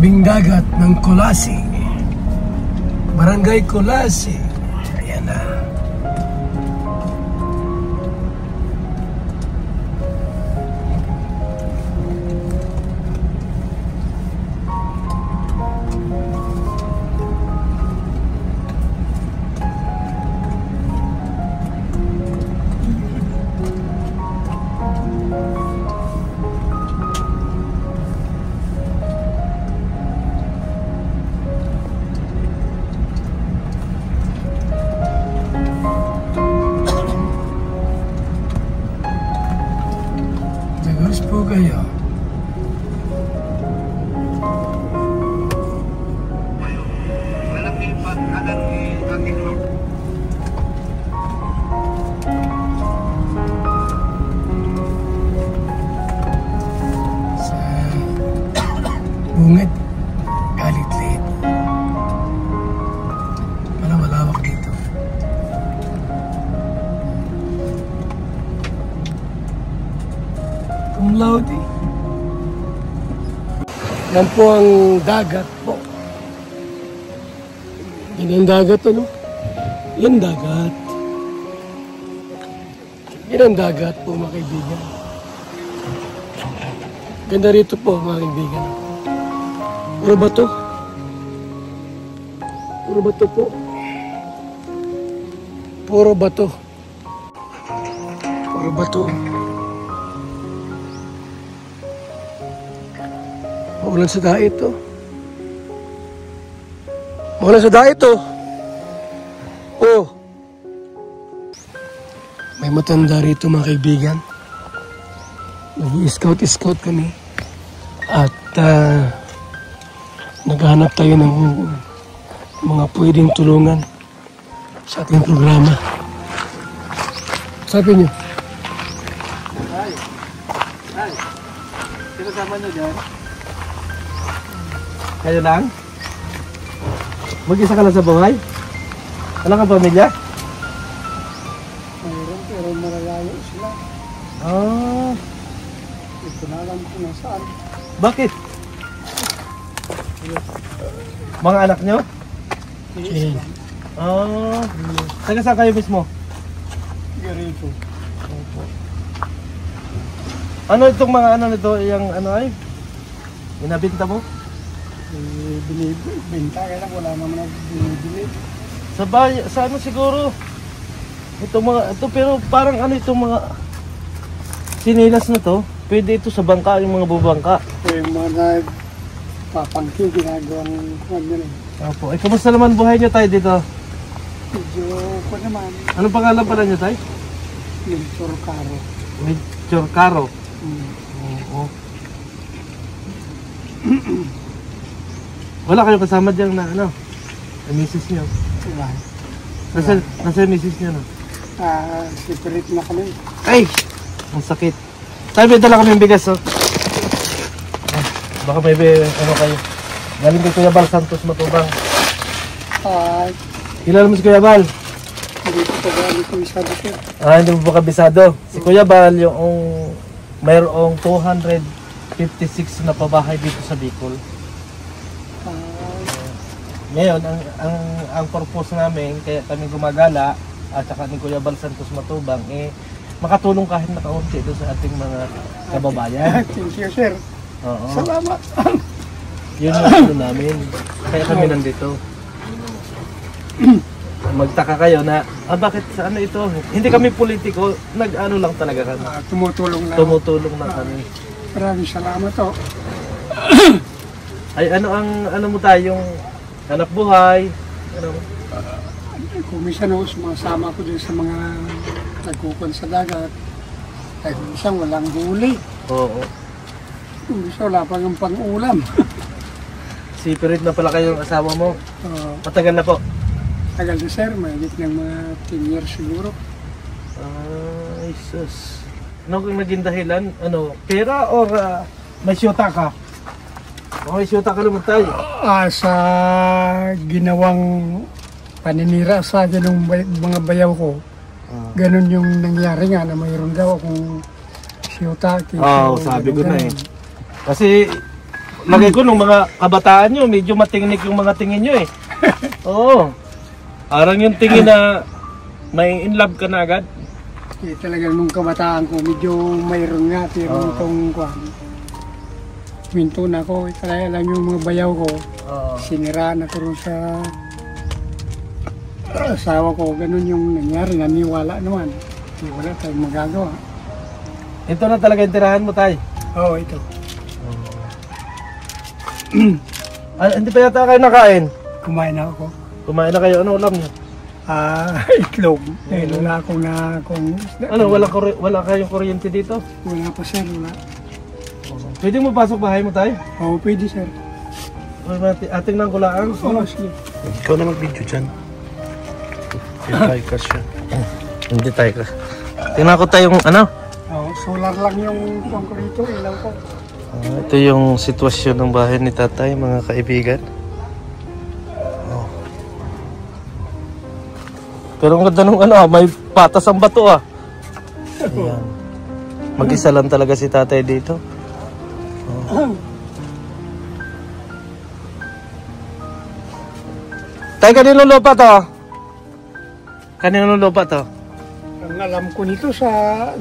tabing dagat ng Colasing, Barangay Colasing. Ayan na. Po kayo. Sa bungad galit-lit. Malawak dito. Laude. Yan po ang dagat po. Yan ang dagat, ano? Yan dagat. Yan ang dagat po, mga kaibigan. Ganda rito po, mga kaibigan. Puro bato. Puro bato po. Puro bato. Puro bato. Maulan sa daet to. Maulan sa daet to. Oh. May matanda rito, mga kaibigan. Nag-i-scout kami. At naghahanap tayo ng mga pwedeng tulungan sa ating programa. Sabi niyo. Ay. Sino kasama niyo dyan? Kayo lang? Mag-isa ka lang sa buhay? Wala kang pamilya? Mayroon, pero malalayo sila. Ah. Ito na alam ko nasaan. Bakit? Mga anak nyo? Yes. Ah. Saan kayo mismo? Garito. Ano itong mga ano nito? Yung ano ay? Inabinta mo? Binibenta, kaya lang wala naman nagbibili. Sa ano siguro? Ito pero parang ano itong mga sinilas na to? Pwede ito sa bangka, yung mga bubangka. Yung mga papangkin, ginagawang kuwan nyo rin. Opo. Eh, kumusta naman buhay nyo tayo dito? Medyo ko naman. Anong pangalan pala nyo tayo? Melchor Caro. Melchor Caro. Oo. Wala kayong kasama dyan na ano? Ang misis nyo? Wala. Nasa yung misis nyo no? Separate na kami. Ay! Ang sakit. Tayo may dala kami yung bigas oh. Baka may ano kayo. Galing kay Kuya Bal Santos Matubang. Kilala mo si Kuya Bal? Hindi ko galing kabisado sir. Hindi mo ba kabisado? Si Kuya Bal yung mayroong 256 na pabahay dito sa Bicol. Ngayon, ang purpose namin, kaya kami gumagala, at saka ni Kuya Bal Santos Matubang, makatulong kahit na kaunti doon sa ating mga kababayan. Thank you, sir. Oo. Salamat. Yun yung ano namin. Kaya kami nandito. Magtaka kayo na, bakit sa ano ito? Hindi kami politiko, nag-ano lang talaga kami. Tumutulong lang. Tumutulong na kami. Maraming salamat to. Ay, ano mo tayong hanap buhay? Ano? Kung minsan ako, sumasama ko din sa mga nagkukon sa dagat. Ay kung minsan walang huli. Oo. Kung minsan wala pang yung pang-ulam. Sipirit na pala kayong asawa mo? Matagal na po? Tagal na sir, mahigit ng mga 10 years siguro. Ay, sus. Ano kung naging dahilan? Ano, pera or may syota ka? May syota ka naman tayo. Sa ginawang paninira sa akin ng mga bayaw ko, ganun yung nangyari nga na mayroon daw akong syota. Sabi ko na eh. Kasi lagay ko nung mga kabataan nyo, medyo matingnik yung mga tingin nyo eh. Oo. Parang yung tingin na may in love ka na agad. Talagang nung kabataan ko, medyo mayroon nga, pero itong kwan. Minto na ko, kaya lang yung mga bayaw ko, siniraan ako rin sa asawa ko, ganun yung nangyari, naniwala naman. Wala tayong magagawa. Ito na talaga yung tirahan mo, tay? Oo, ito. Hindi pa yata kayo nakain? Kumain na ako. Kumain na kayo, ano ulam niyo? Itlog. Dahil wala akong na kung isda. Ano, wala kayong kuryente dito? Wala pa sir, wala. Pwede mo pasok bahay mo, tay? Oo, pwede sir. Ating nang kulaan. Oo, sige. Ikaw na mag-video dyan. Tayo ka siya. Hindi tayo ka. Tingnan ko tayong ano? Oo, solar lang yung kung ko rito, ilaw ko. Ito yung sitwasyon ng bahay ni tatay, mga kaibigan. Pero ang ganda nung ano, may patas ang bato ah. Ayan. Mag-isa lang talaga si tatay dito. Tay, kaninong lupa to? Kaninong lupa to? Ang alam ko nito sa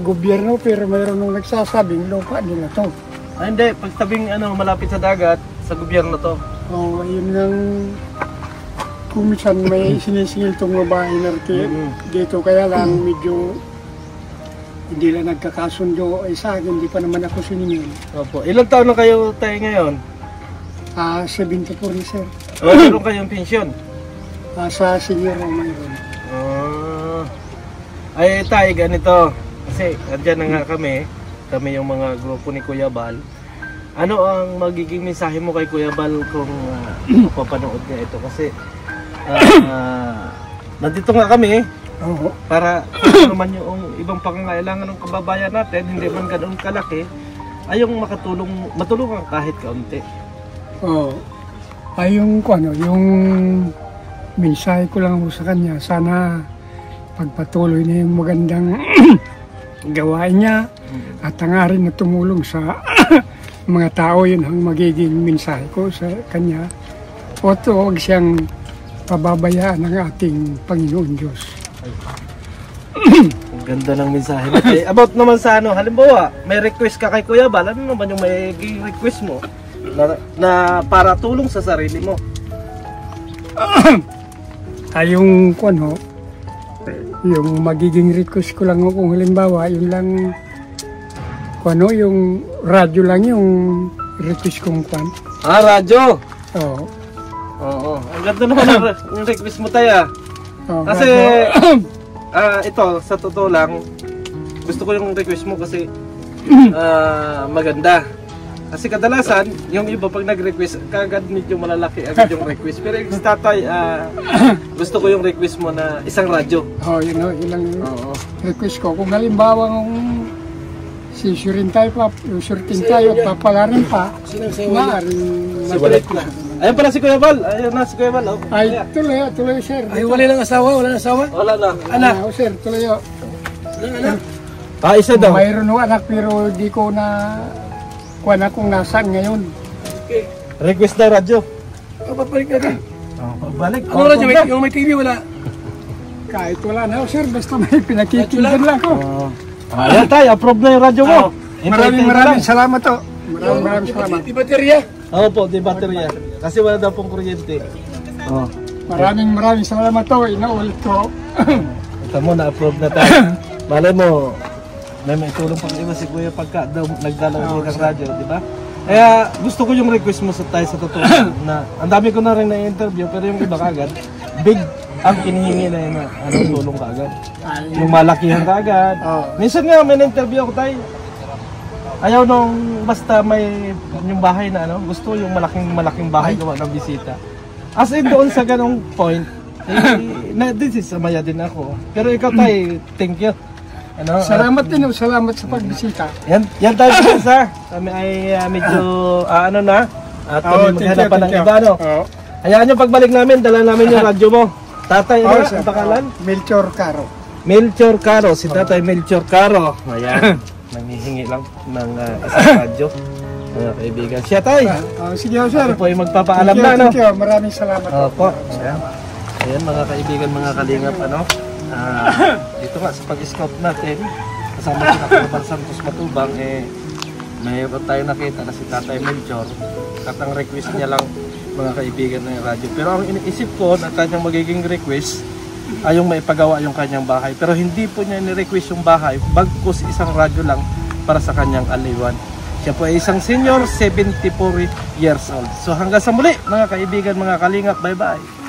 gobyerno, pero mayroon nung nagsasabing lupa nila to. Hindi, pagtabing ano, malapit sa dagat, sa gobyerno to. Oo, ayun ang kumisan may sinisingil itong babae na dito, kaya lang medyo hindi lang nagkakasundo ay sa akin, hindi pa naman ako siningil. Opo. Ilang taon na kayo tayo ngayon? 74 ni sir. O, meron kayong pensyon? Sa senior o mayroon. Ay tayo ganito, kasi andyan na nga kami yung mga grupo ni Kuya Bal. Ano ang magiging mensahe mo kay Kuya Bal kung papanood niya ito? Kasi nandito nga kami para kung naman yung ibang pangangailangan ng kababayan natin, hindi man ganoon kalaki, ay yung matulungan kahit kaunti. Oo. Ay yung yung mensahe ko lang sa kanya, sana pagpatuloy na yung magandang gawain niya at hangarin na tumulong sa mga tao, yun ang magiging mensahe ko sa kanya. O huwag siyang pababayaan ng ating Panginoon Diyos. Ang ganda ng mensahe mo. About naman sa ano, halimbawa, may request ka kay Kuya Bal, ano naman yung may request mo na para tulong sa sarili mo? Ay yung yung magiging request ko lang kung halimbawa, yun lang yung radyo lang yung request kong radyo! Oo. Oo. Ang ganda naman ng request mo tayo. Kasi ito, sa totoo lang, gusto ko yung request mo kasi maganda. Kasi kadalasan, yung iba pag nag-request, kagad medyo malalaki agad yung request. Pero yung tatay, gusto ko yung request mo na isang radyo. Yun lang request ko. Kung halimbawa sisurin tayo pa, usurtin tayo at papalarin pa, maaaring matulit na. Ayun pala si Kuya Bal. Ayun na si Kuya Bal. Ay, tuloy sir. Ay, wala lang asawa? Wala na asawa? Wala na. Anak? Sir, tuloy o. Isa daw. Mayroon anak pero di ko na kuha kung nasaan ngayon. Okay. Request na radyo. Papalik na din. Balik. Ano radyo? Yung may TV wala? Kahit wala na sir, basta may pinakikinggan lang ko. Ayan tayo, approve na yung radyo mo. Maraming salamat to. Maraming salamat. Di baterya? Oo po, di baterya. Kasi wala daw pong kuryente. Maraming salamat to. Inaulit ko. Ito mo, na-approve na tayo. Malay mo, may tulong pang iba si Kuya pagka nagdalaw ng radyo, di ba? Kaya gusto ko yung request mo sa tayo sa totoo na ang dami ko na rin na-interview pero yung iba kagad, big ang kinihingi na yun na tulong kagad. Yung malakihan kagad. Minsan nga may na-interview ako tayo. Ayaw nung basta may yung bahay na gusto yung malaking bahay gawa ng bisita. As in doon sa ganong point, disismaya din ako. Pero ikaw tayo, thank you. Salamat din, salamat sa pagbisita. Yan tayo sa kami ay medyo na at kami maghanapan ng iba Hayaan nyo pagbalik namin, dala namin yung radyo mo. Tatay, ang pangalan? Melchor Caro. Melchor Caro, si Tatay Melchor Caro. Ayan, nangihingi lang ng isang radyo. Mga kaibigan. Siya tay! Sige sir. Ako po ay magpapaalam na, no? Thank you. Maraming salamat. Opo. Ayan mga kaibigan, mga kalingap, ano? Dito nga sa pag-scout natin, kasama si Kapitán Santos Matubang, mayroon tayo nakita na si Tatay Melchor. At ang request niya lang, mga kaibigan ng radyo. Pero ang iniisip ko na kanyang magiging request ay yung maipagawa yung kanyang bahay. Pero hindi po niya ni-request yung bahay, bagkus isang radyo lang para sa kanyang aliwan. Siya po ay isang senior, 74 years old. So hanggang sa muli, mga kaibigan, mga kalingap, bye-bye!